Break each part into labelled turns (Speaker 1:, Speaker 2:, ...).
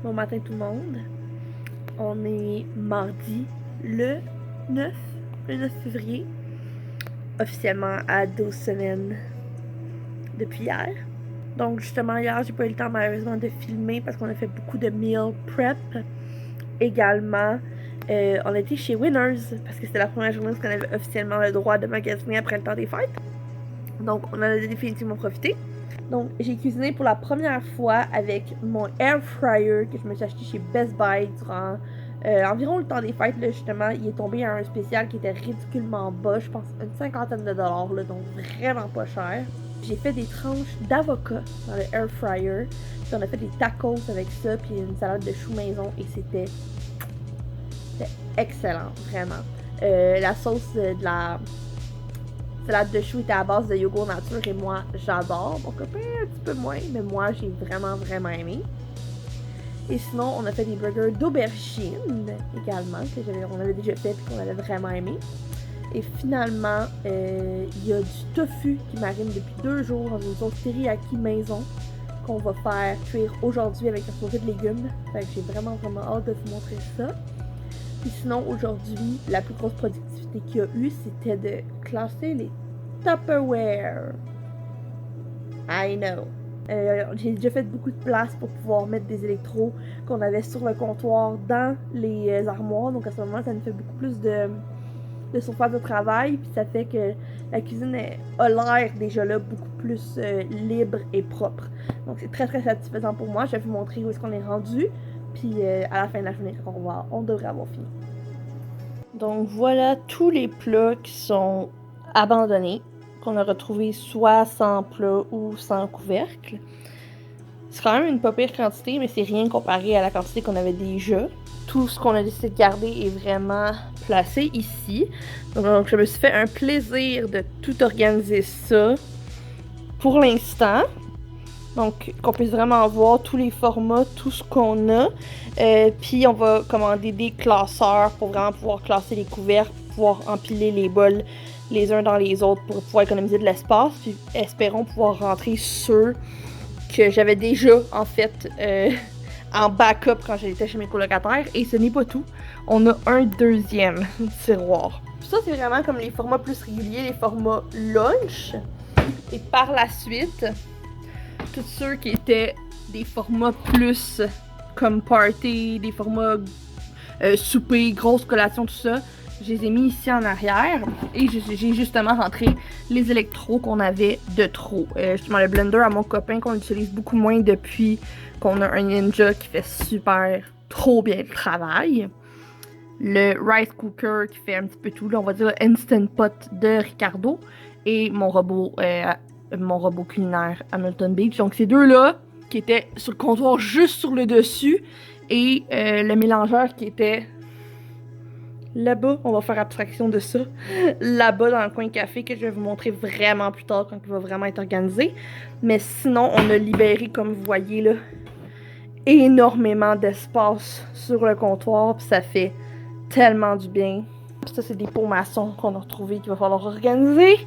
Speaker 1: Bon matin tout le monde. On est mardi le 9, février. Officiellement à 12 semaines depuis hier. Donc justement hier, j'ai pas eu le temps malheureusement de filmer parce qu'on a fait beaucoup de meal prep. Également, on a été chez Winners parce que c'était la première journée où on avait officiellement le droit de magasiner après le temps des fêtes. Donc on en a définitivement profité. Donc j'ai cuisiné pour la première fois avec mon air fryer que je me suis acheté chez Best Buy durant environ le temps des fêtes. Là, justement, il est tombé à un spécial qui était ridiculement bas, je pense une cinquantaine de dollars, là, donc vraiment pas cher. J'ai fait des tranches d'avocat dans le air fryer, puis on a fait des tacos avec ça, puis une salade de choux maison, et c'était excellent, vraiment. La sauce de la salade de choux était à base de yogourt nature et moi j'adore. Mon copain un petit peu moins, mais moi j'ai vraiment aimé. Et sinon on a fait des burgers d'aubergine également que on avait déjà fait et qu'on avait vraiment aimé. Et finalement il y a du tofu qui marine depuis 2 jours dans une sauce teriyaki maison qu'on va faire cuire aujourd'hui avec un purée de légumes. Fait que j'ai vraiment hâte de vous montrer ça. Et sinon, aujourd'hui, la plus grosse productivité qu'il y a eu, c'était de classer les Tupperware. I know. J'ai déjà fait beaucoup de place pour pouvoir mettre des électros qu'on avait sur le comptoir dans les armoires. Donc à ce moment, ça nous fait beaucoup plus de surface de travail. Puis ça fait que la cuisine a l'air déjà là beaucoup plus libre et propre. Donc c'est très satisfaisant pour moi. Je vais vous montrer où est-ce qu'on est rendu. Puis à la fin de la journée, on devrait avoir fini. Donc voilà tous les plats qui sont abandonnés, qu'on a retrouvés soit sans plat ou sans couvercle. C'est quand même une pas pire quantité, mais c'est rien comparé à la quantité qu'on avait déjà. Tout ce qu'on a décidé de garder est vraiment placé ici. Donc je me suis fait un plaisir de tout organiser ça pour l'instant. Donc, qu'on puisse vraiment voir tous les formats, tout ce qu'on a. Puis, on va commander des classeurs pour vraiment pouvoir classer les couvercles, pouvoir empiler les bols les uns dans les autres pour pouvoir économiser de l'espace. Puis, espérons pouvoir rentrer ceux que j'avais déjà, en fait, en backup quand j'étais chez mes colocataires. Et ce n'est pas tout. On a un deuxième tiroir. Puis ça, c'est vraiment comme les formats plus réguliers, les formats lunch. Et par la suite, tous ceux qui étaient des formats plus comme party, des formats souper, grosse collation, tout ça, je les ai mis ici en arrière et j'ai justement rentré les électros qu'on avait de trop. Justement le blender à mon copain qu'on utilise beaucoup moins depuis qu'on a un Ninja qui fait super trop bien le travail. Le rice cooker qui fait un petit peu tout, là, on va dire le Instant Pot de Ricardo et mon robot culinaire Hamilton Beach. Donc ces deux-là qui étaient sur le comptoir juste sur le dessus et le mélangeur qui était là-bas, on va faire abstraction de ça, là-bas dans le coin café que je vais vous montrer vraiment plus tard quand il va vraiment être organisé. Mais sinon, on a libéré, comme vous voyez là, énormément d'espace sur le comptoir, puis ça fait tellement du bien. Puis ça, c'est des pots maçons qu'on a retrouvés qu'il va falloir organiser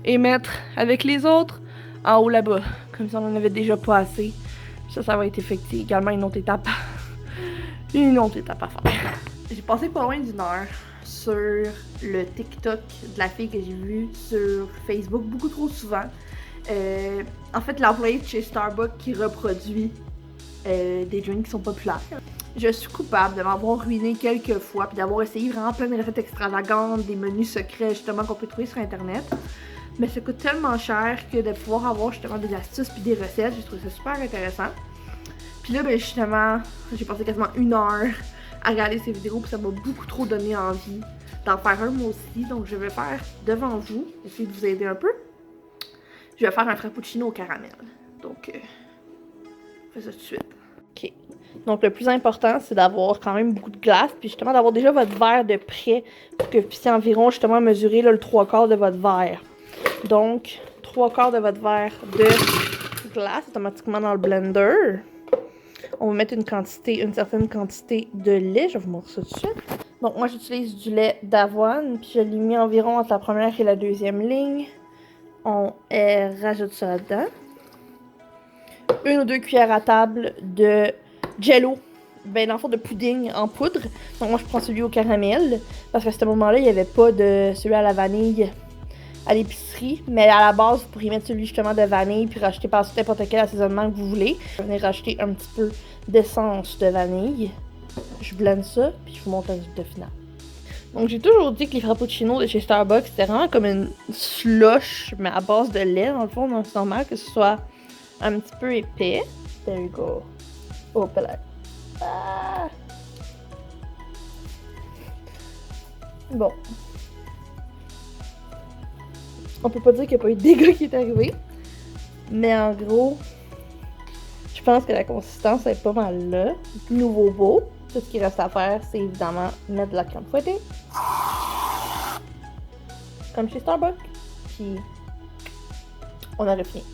Speaker 1: et mettre avec les autres en haut là-bas, comme si on en avait déjà pas assez. Ça va être effectué également une autre étape. Une autre étape à faire. J'ai passé pas loin d'une heure sur le TikTok de la fille que j'ai vue sur Facebook beaucoup trop souvent. En fait, l'employé de chez Starbucks qui reproduit des drinks qui sont populaires. Je suis coupable de m'avoir ruiné quelques fois puis d'avoir essayé vraiment plein de recettes extravagantes, des menus secrets justement qu'on peut trouver sur internet. Mais ça coûte tellement cher que de pouvoir avoir justement des astuces puis des recettes, j'ai trouvé ça super intéressant. Puis là, ben justement, j'ai passé quasiment une heure à regarder ces vidéos puis ça m'a beaucoup trop donné envie d'en faire un moi aussi. Donc je vais faire devant vous, essayer de vous aider un peu. Je vais faire un frappuccino au caramel. Donc, je fais ça tout de suite. Ok. Donc le plus important, c'est d'avoir quand même beaucoup de glace, puis justement d'avoir déjà votre verre de près pour que vous puissiez environ justement mesurer là, le 3/4 de votre verre. Donc 3/4 de votre verre de glace automatiquement dans le blender. On va mettre une certaine quantité de lait, je vais vous montrer ça tout de suite. Donc moi j'utilise du lait d'avoine, puis je l'ai mis environ entre la première et la deuxième ligne. On rajoute ça là-dedans. 1 ou 2 cuillères à table de Jello ben, dans le fond, de pudding en poudre. Donc, moi, je prends celui au caramel. Parce qu'à ce moment-là, il n'y avait pas de celui à la vanille à l'épicerie. Mais à la base, vous pourriez mettre celui justement de vanille puis rajouter par-dessus n'importe quel assaisonnement que vous voulez. Je vais venir rajouter un petit peu d'essence de vanille. Je blende ça, puis je vous montre le résultat final. Donc, j'ai toujours dit que les frappuccinos de chez Starbucks, c'était vraiment comme une slush, mais à base de lait, dans le fond. Donc, c'est normal que ce soit un petit peu épais. There you go. Oh, là. Ah. Bon. On peut pas dire qu'il n'y a pas eu de dégâts qui est arrivé. Mais en gros, je pense que la consistance est pas mal là. Nouveau beau. Tout ce qu'il reste à faire, c'est évidemment mettre de la crème fouettée. Comme chez Starbucks. Puis, on aurait fini.